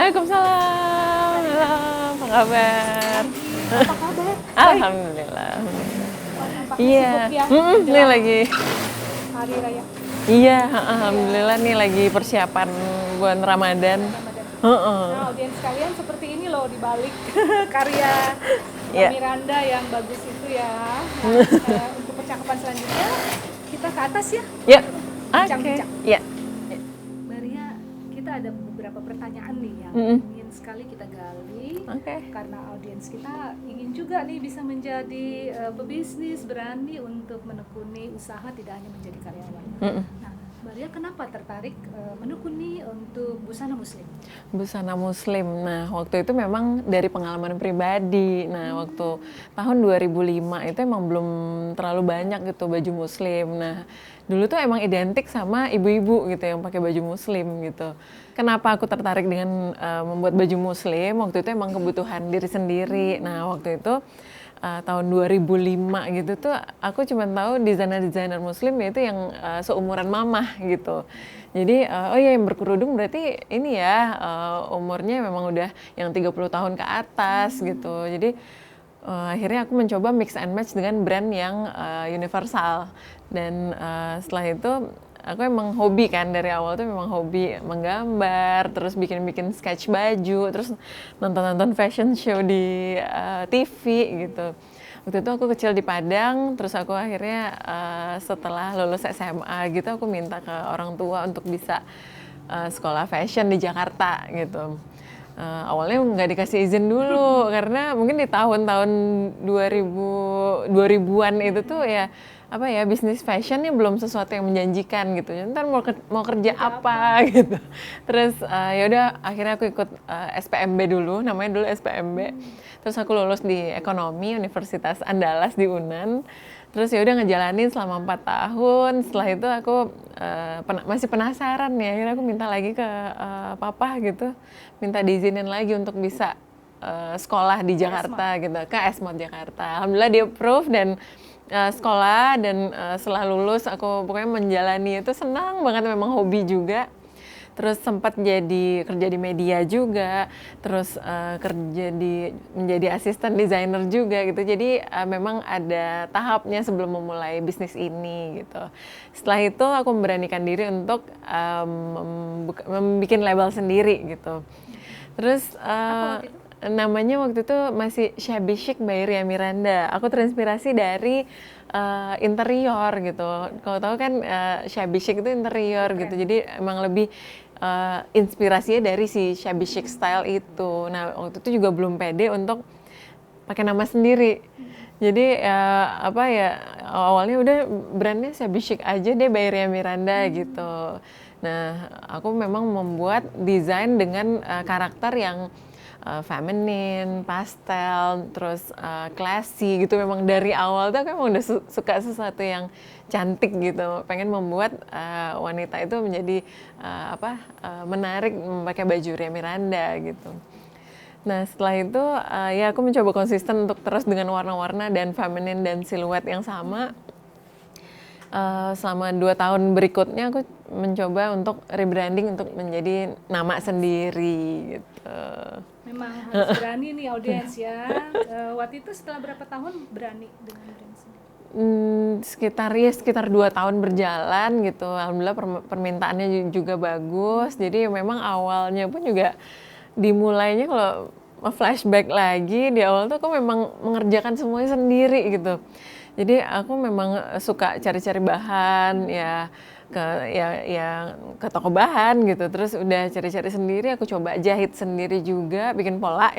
Waalaikumsalam. Halo, apa kabar? Apa kabar? Alhamdulillah. Nampaknya Iya, sibuk ya nih menjelang lagi. hari raya Iya, alhamdulillah nih lagi persiapan bulan Ramadan. Ramadan. Heeh. Nah, audiens kalian seperti ini loh di balik karya Mbak Iya. Miranda yang bagus itu ya. Nah, untuk percakapan selanjutnya kita ke atas ya. Ya. Oke. Bincang-bincang. Ya. Maria, kita ada beberapa pertanyaan nih yang Mm-mm. ingin sekali kita gali. Oke. Karena audiens kita ingin juga nih bisa menjadi pebisnis, berani untuk menekuni usaha tidak hanya menjadi karyawan. Mm-mm. Nah, Maria kenapa tertarik menekuni untuk busana muslim? Busana muslim. Nah, waktu itu memang dari pengalaman pribadi. Nah, waktu tahun 2005 itu emang belum terlalu banyak gitu baju muslim. Nah, dulu tuh emang identik sama ibu-ibu gitu yang pakai baju muslim gitu. Kenapa aku tertarik dengan membuat baju muslim? Waktu itu emang kebutuhan diri sendiri. Nah, waktu itu tahun 2005 gitu tuh aku cuma tahu desainer-desainer muslim yaitu yang seumuran mamah gitu. Jadi oh ya yang berkerudung berarti ini ya umurnya memang udah yang 30 tahun ke atas gitu. Jadi akhirnya aku mencoba mix and match dengan brand yang universal. Dan setelah itu aku emang hobi kan, dari awal tuh memang hobi menggambar, terus bikin-bikin sketch baju, terus nonton-nonton fashion show di TV gitu. Waktu itu aku kecil di Padang, terus aku akhirnya setelah lulus SMA gitu aku minta ke orang tua untuk bisa sekolah fashion di Jakarta gitu. Awalnya nggak dikasih izin dulu karena mungkin di tahun-tahun 2000-an itu tuh ya apa ya, bisnis fashionnya belum sesuatu yang menjanjikan gitu. Ntar mau kerja apa gitu. Terus ya udah akhirnya aku ikut SPMB dulu, namanya dulu SPMB. Terus aku lulus di ekonomi Universitas Andalas di UNAN. Terus ya udah ngejalanin selama 4 tahun. Setelah itu aku masih penasaran ya, akhirnya aku minta lagi ke papa gitu, minta diizinin lagi untuk bisa sekolah di Jakarta gitu, ke Esmod Jakarta. Alhamdulillah di approve dan sekolah, dan setelah lulus aku pokoknya menjalani itu senang banget, memang hobi juga. Terus sempat kerja di media juga, terus menjadi asisten desainer juga gitu. Jadi memang ada tahapnya sebelum memulai bisnis ini gitu. Setelah itu aku memberanikan diri untuk membuat label sendiri gitu. Terus namanya waktu itu masih Shabby Chic by Ria Miranda. Aku terinspirasi dari interior gitu. Kalau tahu kan Shabby Chic itu interior gitu. Jadi emang lebih inspirasinya dari si Shabby Chic style itu. Nah, waktu itu juga belum pede untuk pakai nama sendiri. Jadi apa ya, awalnya udah brandnya Shabby Chic aja deh by Ria Miranda gitu. Nah, aku memang membuat desain dengan karakter yang feminin, pastel, terus classy gitu. Memang dari awal tuh aku emang udah suka sesuatu yang cantik gitu. Pengen membuat wanita itu menjadi menarik memakai baju Ria Miranda gitu. Nah setelah itu ya aku mencoba konsisten untuk terus dengan warna-warna dan feminin dan siluet yang sama. Selama 2 tahun berikutnya aku mencoba untuk rebranding untuk menjadi nama sendiri gitu. Memang harus berani nih audiens ya. Waktu itu setelah berapa tahun berani dengan brand sendiri? Sekitar 2 tahun berjalan gitu. Alhamdulillah permintaannya juga bagus. Jadi memang awalnya pun juga dimulainya, kalau flashback lagi, di awal tuh aku memang mengerjakan semuanya sendiri gitu. Jadi aku memang suka cari-cari bahan ya ke toko bahan gitu. Terus udah cari-cari sendiri, aku coba jahit sendiri juga, bikin pola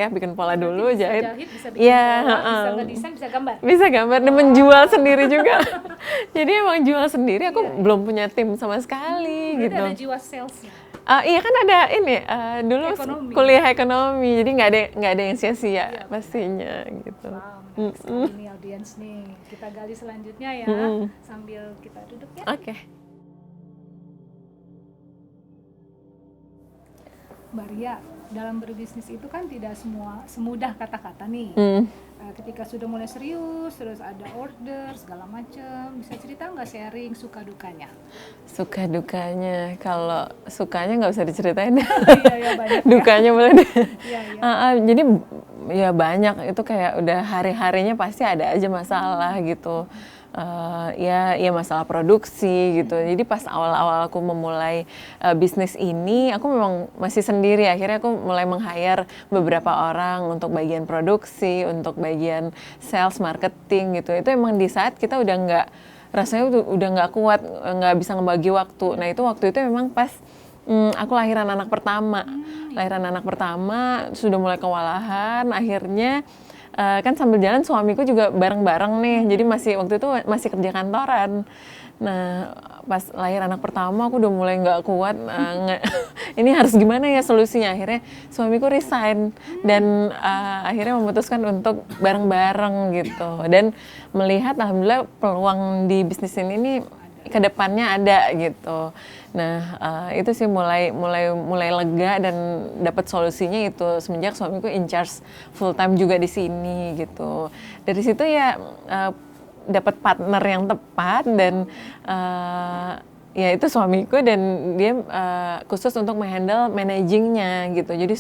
dulu, bisa jahit. jahit, bisa bikin pola, bisa ngedesain, bisa gambar. Bisa gambar dan menjual sendiri juga. Jadi emang jual sendiri, aku belum punya tim sama sekali Berarti gitu. ada jiwa salesnya. Iya kan ada ini dulu Ekonomi. kuliah ekonomi, jadi nggak ada yang sia-sia pastinya gitu. Wow, menarik sekali nih audiens nih. Kita gali selanjutnya ya, sambil kita duduk ya. Oke. Mbak Ria, dalam berbisnis itu kan tidak semua semudah kata-kata nih. Ketika sudah mulai serius, terus ada order segala macam, bisa cerita nggak sharing suka dukanya? Suka dukanya, kalau sukanya nggak usah diceritain. Iya ya banyak. Dukanya boleh deh. Iya iya. Jadi ya banyak, itu kayak udah hari-harinya pasti ada aja masalah gitu. Ya masalah produksi gitu. Jadi pas awal-awal aku memulai bisnis ini, aku memang masih sendiri. Akhirnya aku mulai meng-hire beberapa orang untuk bagian produksi, untuk bagian sales, marketing gitu. Itu emang di saat kita udah nggak, rasanya udah nggak kuat, nggak bisa ngebagi waktu. Nah itu waktu itu memang pas aku lahiran anak pertama. Lahiran anak pertama, sudah mulai kewalahan, akhirnya kan sambil jalan suamiku juga bareng-bareng nih, jadi waktu itu masih kerja kantoran. Nah pas lahir anak pertama aku udah mulai nggak kuat, ini harus gimana ya solusinya. Akhirnya suamiku resign dan akhirnya memutuskan untuk bareng-bareng gitu, dan melihat alhamdulillah peluang di bisnis ini nih kedepannya ada gitu. Nah itu sih mulai lega dan dapat solusinya itu semenjak suamiku in charge full time juga di sini gitu. Dari situ ya dapat partner yang tepat, dan ya itu suamiku, dan dia khusus untuk menghandle managingnya gitu. Jadi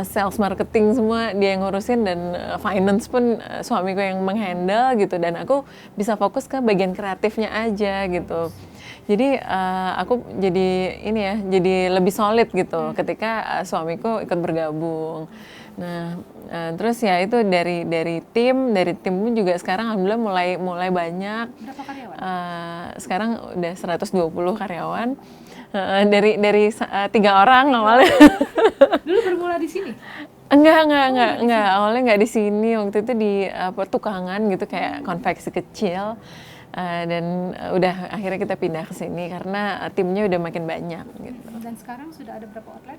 sales, marketing semua dia yang ngurusin, dan finance pun suamiku yang menghandle gitu, dan aku bisa fokus ke bagian kreatifnya aja gitu. Jadi aku jadi jadi lebih solid gitu ketika suamiku ikut bergabung. Nah terus ya itu dari tim pun juga sekarang alhamdulillah mulai banyak. Berapa karyawan? Sekarang udah 120 karyawan. Dari 3 orang awalnya. Dulu bermula di sini? Enggak, awalnya nggak di sini. Waktu itu di pertukangan gitu, kayak konveksi kecil. Dan udah akhirnya kita pindah ke sini karena timnya udah makin banyak gitu. Dan sekarang sudah ada berapa outlet?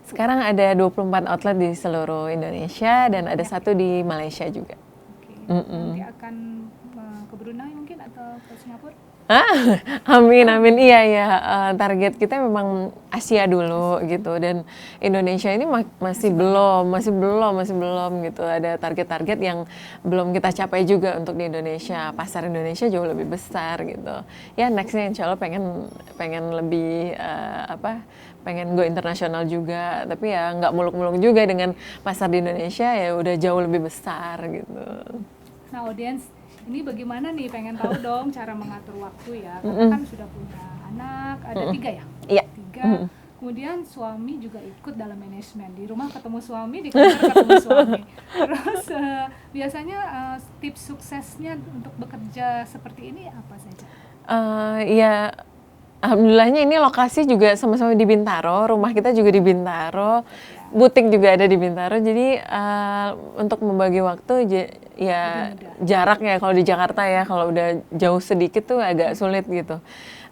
Sekarang ada 24 outlet di seluruh Indonesia, dan ada 1 di Malaysia juga. Oke. Nanti akan ke Brunei mungkin atau ke Singapura? Amin. Iya. Target kita memang Asia dulu gitu, dan Indonesia ini masih belum gitu. Ada target-target yang belum kita capai juga untuk di Indonesia. Pasar Indonesia jauh lebih besar gitu. Ya nextnya insya Allah pengen lebih pengen go internasional juga, tapi ya nggak muluk-muluk juga dengan pasar di Indonesia, ya udah jauh lebih besar gitu. Nah audiens, ini bagaimana nih, pengen tahu dong cara mengatur waktu ya, karena kan sudah punya anak, ada 3 ya? Iya. 3, kemudian suami juga ikut dalam manajemen, di rumah ketemu suami, di kantor ketemu suami. Terus biasanya tips suksesnya untuk bekerja seperti ini apa saja? Ya alhamdulillahnya ini lokasi juga sama-sama di Bintaro, rumah kita juga di Bintaro, butik juga ada di Bintaro, jadi untuk membagi waktu ya jarak ya, kalau di Jakarta ya, kalau udah jauh sedikit tuh agak sulit gitu.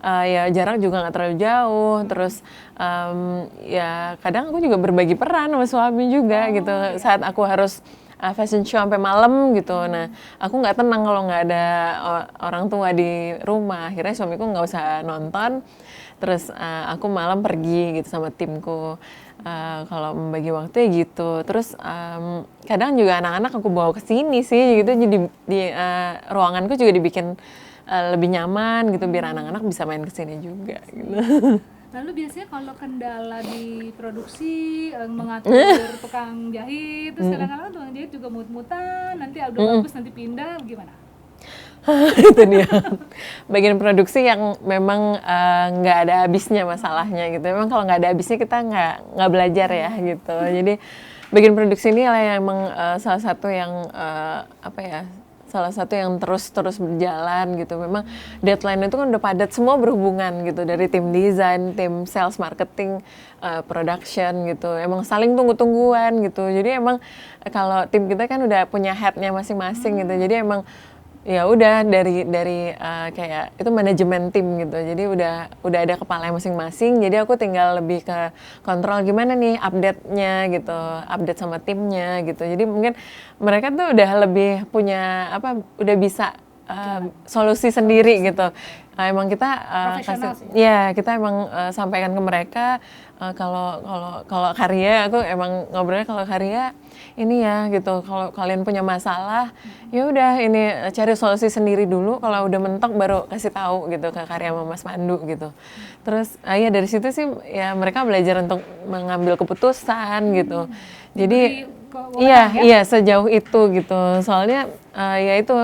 Ya jarak juga nggak terlalu jauh, terus ya kadang aku juga berbagi peran sama suami juga gitu, saat aku harus fashion show sampai malam gitu. Nah aku nggak tenang kalau nggak ada orang tua di rumah. Akhirnya suamiku nggak usah nonton, terus aku malam pergi gitu sama timku. Kalau membagi waktu ya gitu. Terus kadang juga anak-anak aku bawa ke sini sih gitu, jadi di ruanganku juga dibikin lebih nyaman gitu, biar anak-anak bisa main ke sini juga gitu. Lalu biasanya kalau kendala di produksi, mengatur tukang jahit, terus kadang-kadang tukang jahit juga mut-mutan, nanti udah bagus nanti pindah, gimana? Itu dia bagian produksi yang memang nggak ada habisnya masalahnya gitu. Memang kalau nggak ada habisnya kita nggak belajar ya gitu. Jadi bagian produksi ini lah yang emang salah satu yang salah satu yang terus berjalan gitu. Memang deadline itu kan udah padat, semua berhubungan gitu, dari tim desain, tim sales, marketing, production gitu. Emang saling tunggu-tungguan gitu. Jadi emang kalau tim kita kan udah punya headnya masing-masing gitu. Jadi emang ya udah dari kayak itu manajemen tim gitu, jadi udah ada kepala masing-masing, jadi aku tinggal lebih ke kontrol gimana nih update-nya gitu, update sama timnya gitu. Jadi mungkin mereka tuh udah lebih punya udah bisa solusi sendiri gitu. emang kita Profesional kasih, sih. ya kita emang sampaikan ke mereka kalau kalau karya aku emang ngobrolnya kalau karya ini ya gitu, kalau kalian punya masalah ya udah ini cari solusi sendiri dulu, kalau udah mentok baru kasih tahu gitu ke karya sama Mas Pandu gitu. Terus ya dari situ sih ya mereka belajar untuk mengambil keputusan gitu. Jadi Diberi iya kewenangan ya. iya sejauh itu gitu, soalnya ya itu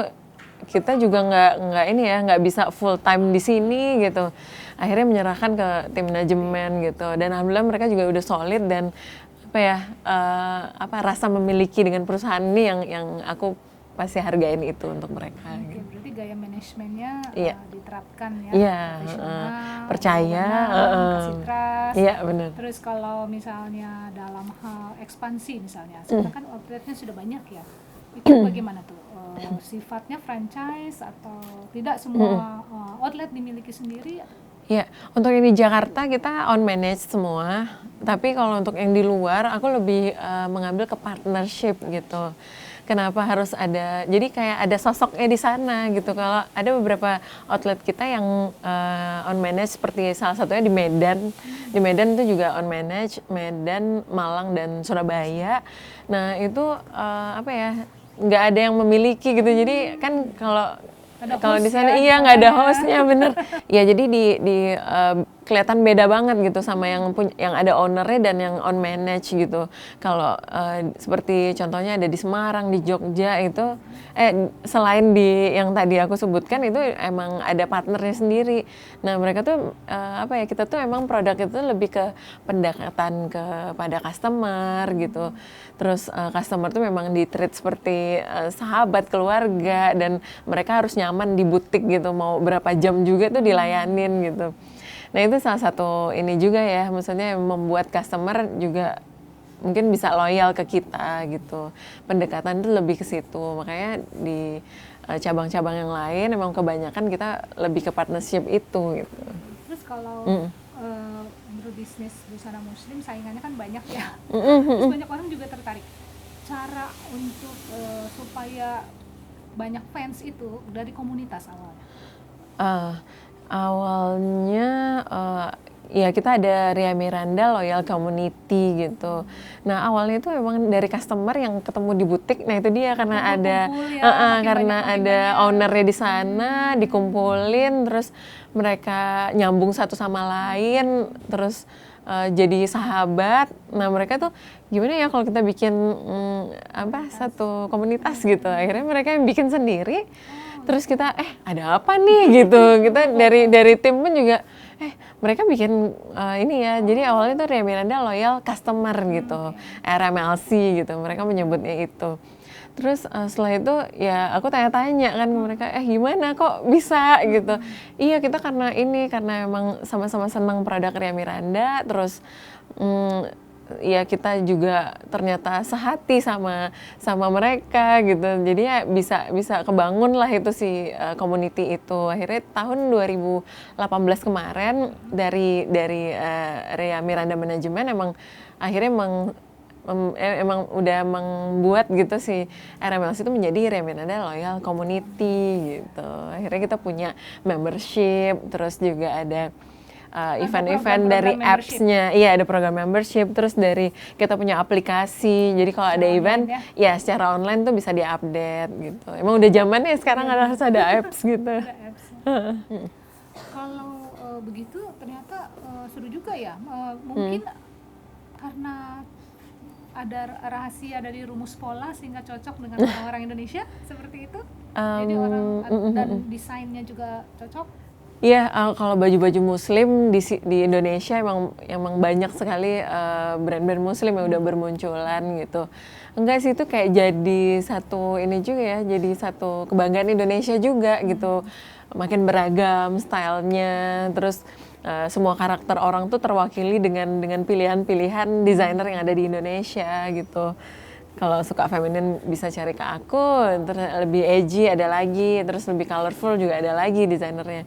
kita juga nggak ini ya, nggak bisa full time di sini gitu. Akhirnya menyerahkan ke tim manajemen gitu, dan alhamdulillah mereka juga udah solid dan apa ya rasa memiliki dengan perusahaan ini yang aku pasti hargain itu untuk mereka. Oke, Gitu. berarti gaya manajemennya Iya. Diterapkan ya, Iya, profesional, percaya, berwenang, kasih trust. iya benar. Terus kalau misalnya dalam hal ekspansi misalnya, sekarang kan outletnya sudah banyak ya, itu bagaimana tuh? Sifatnya franchise atau tidak semua outlet dimiliki sendiri? Iya, untuk yang di Jakarta kita on manage semua, tapi kalau untuk yang di luar aku lebih mengambil ke partnership gitu. Kenapa harus ada, jadi kayak ada sosoknya di sana gitu. Kalau ada beberapa outlet kita yang on manage, seperti salah satunya di Medan. Di Medan itu juga on manage, Medan, Malang, dan Surabaya. Nah itu apa ya, nggak ada yang memiliki gitu. Jadi kan kalau Ada di host sana ya, iya di nggak ada sana ya. hostnya bener. Ya jadi di kelihatan beda banget gitu sama yang ada ownernya dan yang on manage gitu. Kalau seperti contohnya ada di Semarang, di Jogja itu selain di yang tadi aku sebutkan itu emang ada partnernya sendiri. Nah mereka tuh apa ya, kita tuh emang produk itu lebih ke pendekatan kepada customer gitu. Terus customer tuh memang di-treat seperti sahabat, keluarga, dan mereka harus nyaman di butik gitu, mau berapa jam juga tuh dilayanin gitu. Nah itu salah satu ini juga ya, maksudnya membuat customer juga mungkin bisa loyal ke kita gitu. Pendekatan itu lebih ke situ, makanya di cabang-cabang yang lain emang kebanyakan kita lebih ke partnership itu gitu. Terus kalau berbisnis busana muslim saingannya kan banyak ya. Terus banyak orang juga tertarik. Cara untuk supaya banyak fans itu dari komunitas awalnya. Awalnya ya kita ada Ria Miranda Loyal Community gitu. Nah awalnya itu memang dari customer yang ketemu di butik. Nah itu dia karena Kumpul ada ya, karena makin ada banyak. ownernya di sana, dikumpulin, terus mereka nyambung satu sama lain, terus jadi sahabat. Nah mereka tuh gimana ya kalau kita bikin satu komunitas gitu. Akhirnya mereka yang bikin sendiri. Terus kita ada apa nih gitu. Kita dari tim pun juga mereka bikin ini ya. Jadi awalnya tuh Ria Miranda Loyal Customer gitu. RMLC gitu. Mereka menyebutnya itu. Terus setelah itu ya aku tanya-tanya kan ke mereka, gimana kok bisa gitu. Iya kita karena emang sama-sama senang produk Ria Miranda, terus ya kita juga ternyata sehati sama mereka gitu. Jadi ya bisa kebangun lah itu si community itu. Akhirnya tahun 2018 kemarin dari Ria Miranda Manajemen emang akhirnya emang udah membuat gitu si RMLC itu menjadi Ria Miranda Loyal Community gitu. Akhirnya kita punya membership, terus juga ada event-event dari apps-nya, iya ada program membership, terus dari kita punya aplikasi, jadi kalau ada event ya secara online tuh bisa diupdate gitu. Emang udah zamannya sekarang harus ada apps gitu. Ada apps. Kalau begitu ternyata seru juga ya. Mungkin karena ada rahasia dari rumus pola sehingga cocok dengan orang-orang Indonesia seperti itu. Jadi dan desainnya juga cocok. Iya, kalau baju-baju muslim di Indonesia emang banyak sekali brand-brand muslim yang udah bermunculan gitu. Enggak sih, itu kayak jadi satu ini juga ya, jadi satu kebanggaan Indonesia juga gitu. Makin beragam stylenya, terus semua karakter orang tuh terwakili dengan pilihan-pilihan desainer yang ada di Indonesia gitu. Kalau suka feminin bisa cari ke aku, terus lebih edgy ada lagi, terus lebih colorful juga ada lagi desainernya.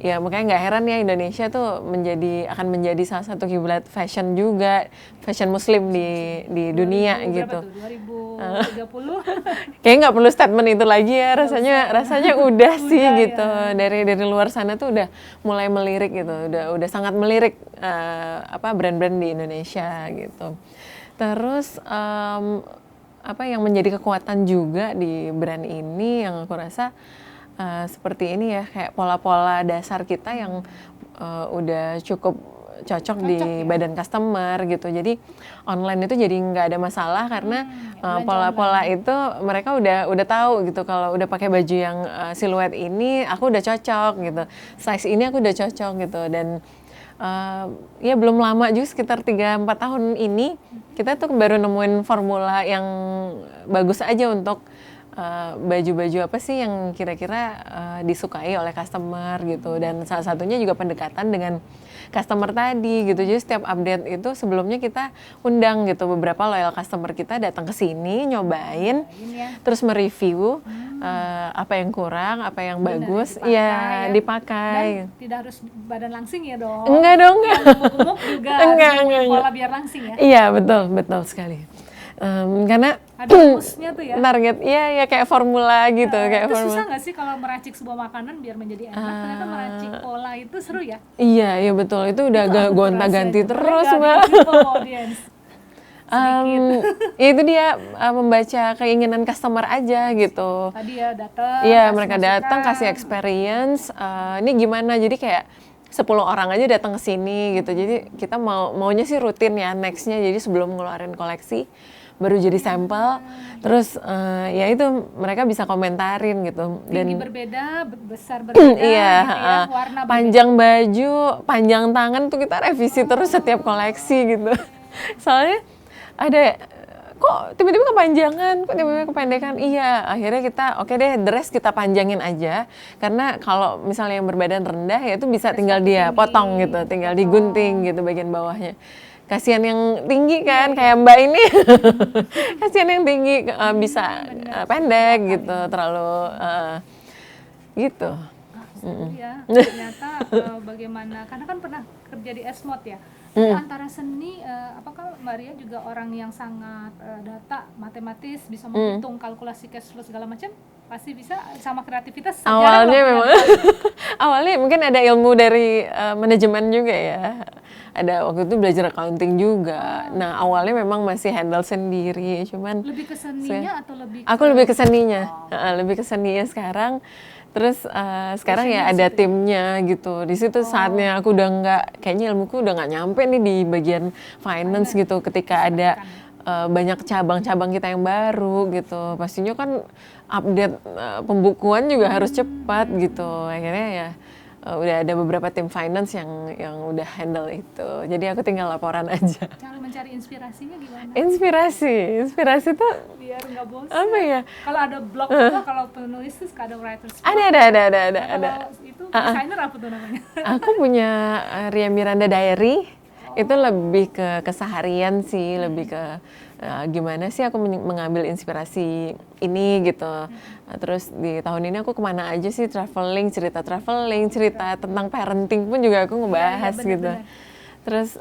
Ya makanya nggak heran ya Indonesia tuh akan menjadi salah satu kiblat fashion juga, fashion muslim di dunia 2000 gitu. berapa tuh? 2030? Kayaknya nggak perlu statement itu lagi ya, rasanya udah sih Udah, gitu. Dari luar sana tuh udah mulai melirik gitu, udah sangat melirik brand-brand di Indonesia gitu. Terus apa yang menjadi kekuatan juga di brand ini yang aku rasa seperti ini ya, kayak pola-pola dasar kita yang udah cukup cocok di ya? badan customer gitu. Jadi online itu jadi nggak ada masalah karena belanja pola-pola itu mereka udah tahu gitu, kalau udah pakai baju yang siluet ini aku udah cocok gitu, size ini aku udah cocok gitu. Dan ya belum lama juga, sekitar 3-4 tahun ini kita tuh baru nemuin formula yang bagus aja untuk baju-baju apa sih yang kira-kira disukai oleh customer gitu. Dan salah satunya juga pendekatan dengan customer tadi gitu. Jadi setiap update itu sebelumnya kita undang gitu beberapa loyal customer kita datang ke sini nyobain, terus mereview apa yang kurang, apa yang bagus, ya dipakai. Dan tidak harus badan langsing ya dong. Enggak dong, enggak. Gemuk juga Enggak. pola biar langsing ya. Iya, betul sekali. Karena ada rumusnya tuh ya. Target, iya kayak formula gitu, kayak itu formula. susah nggak sih kalau meracik sebuah makanan biar menjadi enak? Ternyata meracik pola itu seru ya. Iya betul, itu udah gonta-ganti terus, Mbak. Itu dia membaca keinginan customer aja gitu. Tadi ya datang. Iya, mereka datang kasih experience. Ini gimana? Jadi kayak 10 orang aja datang ke sini gitu. Jadi kita maunya sih rutin ya nextnya. Jadi sebelum ngeluarin koleksi baru jadi sampel. Terus ya itu mereka bisa komentarin gitu. Dan tinggi berbeda, besar berbeda, iya, gitu ya, warna panjang baju, panjang tangan tuh kita revisi terus setiap koleksi gitu. Soalnya ada kok tiba-tiba kepanjangan, kok tiba-tiba kependekan. Iya, akhirnya kita oke deh, dress kita panjangin aja. Karena kalau misalnya yang berbadan rendah ya itu bisa tinggal dia potong gitu, tinggal digunting gitu bagian bawahnya. Kasihan yang tinggi kan, kayak Mbak ini. Kasihan yang tinggi bisa pendek gitu, terlalu gitu. Ya, ternyata bagaimana, karena kan pernah kerja di Esmod ya. Antara seni, apakah Mbak Ria juga orang yang sangat data, matematis, bisa menghitung kalkulasi cash flow segala macam? Pasti bisa, sama kreativitas. Awalnya memang, awalnya mungkin ada ilmu dari manajemen juga ya. Ada waktu itu belajar accounting juga. Nah awalnya memang masih handle sendiri, cuman lebih ke seninya atau lebih ke... Aku lebih ke seninya, lebih ke seninya sekarang. Terus sekarang ya ada timnya gitu. Di situ saatnya aku udah nggak, kayaknya ilmuku udah nggak nyampe nih di bagian finance gitu. Ketika ada banyak cabang-cabang kita yang baru gitu, pastinya kan update pembukuan juga harus cepat gitu. Akhirnya ya udah ada beberapa tim finance yang udah handle itu. Jadi aku tinggal laporan aja. Cara mencari inspirasinya gimana? Inspirasi tuh biar nggak bosan. apa ya? Kalau ada blog apa, kalau penulis tuh suka ada writer's block. Ada. Kalau itu desainer apa tuh namanya? Aku punya Ria Miranda Diary. Itu lebih ke keseharian sih, lebih ke gimana sih aku mengambil inspirasi ini gitu. Terus di tahun ini aku kemana aja sih, traveling, cerita tentang parenting pun juga aku ngebahas gitu. Terus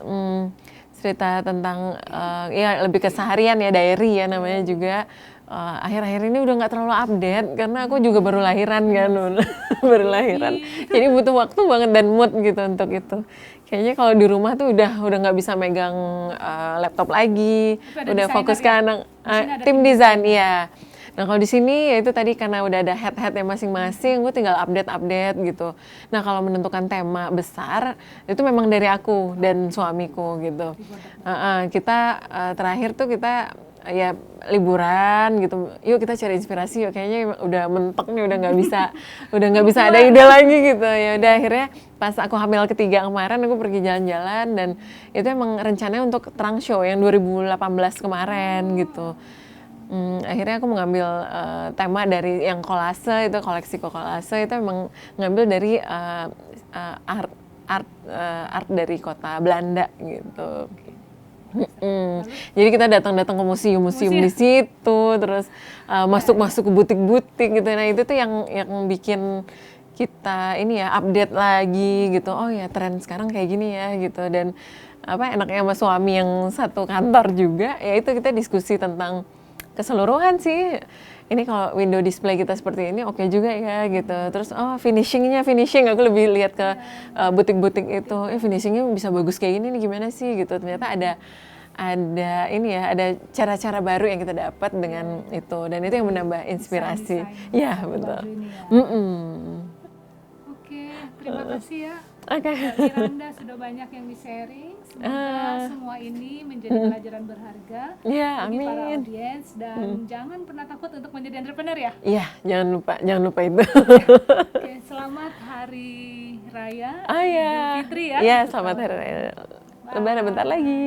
cerita tentang ya lebih keseharian ya, diary ya namanya juga. Akhir-akhir ini udah nggak terlalu update karena aku juga baru lahiran kan, baru lahiran. Jadi butuh waktu banget dan mood gitu untuk itu. Kayaknya kalau di rumah tuh udah nggak bisa megang laptop lagi, udah fokus ke anak. Tim desain ya. Nah kalau di sini ya itu tadi karena udah ada head-headnya masing-masing, gue tinggal update gitu. Nah kalau menentukan tema besar itu memang dari aku dan suamiku gitu. Kita terakhir tuh kita ya liburan gitu, yuk kita cari inspirasi yuk, kayaknya udah mentok nih, udah nggak bisa ada ide lagi gitu. Ya udah akhirnya pas aku hamil ketiga kemarin aku pergi jalan-jalan, dan itu emang rencananya untuk trunk show yang 2018 kemarin gitu. Akhirnya aku mengambil tema dari yang kolase, itu koleksi kolase itu emang ngambil dari art dari kota Belanda gitu. Jadi kita datang ke museum di situ, terus masuk ke butik-butik gitu. Nah itu tuh yang bikin kita ini ya update lagi gitu. Oh ya tren sekarang kayak gini ya gitu. Dan apa enaknya sama suami yang satu kantor juga, ya itu kita diskusi tentang keseluruhan sih. Ini kalau window display kita seperti ini oke juga ya gitu. Terus finishing aku lebih lihat ke butik-butik itu. Finishingnya bisa bagus kayak gini nih gimana sih gitu. Ternyata ada ini ya, ada cara-cara baru yang kita dapat dengan itu, dan itu yang menambah inspirasi. Ya betul. Oke, terima kasih ya. Oke. Miranda sudah banyak yang di-sharing. Semoga semua ini menjadi pelajaran berharga bagi para audiens, dan jangan pernah takut untuk menjadi entrepreneur ya. Iya, jangan lupa itu. Oke, selamat hari raya Idul Fitri ya. Iya, selamat hari raya. Lebaran bentar lagi.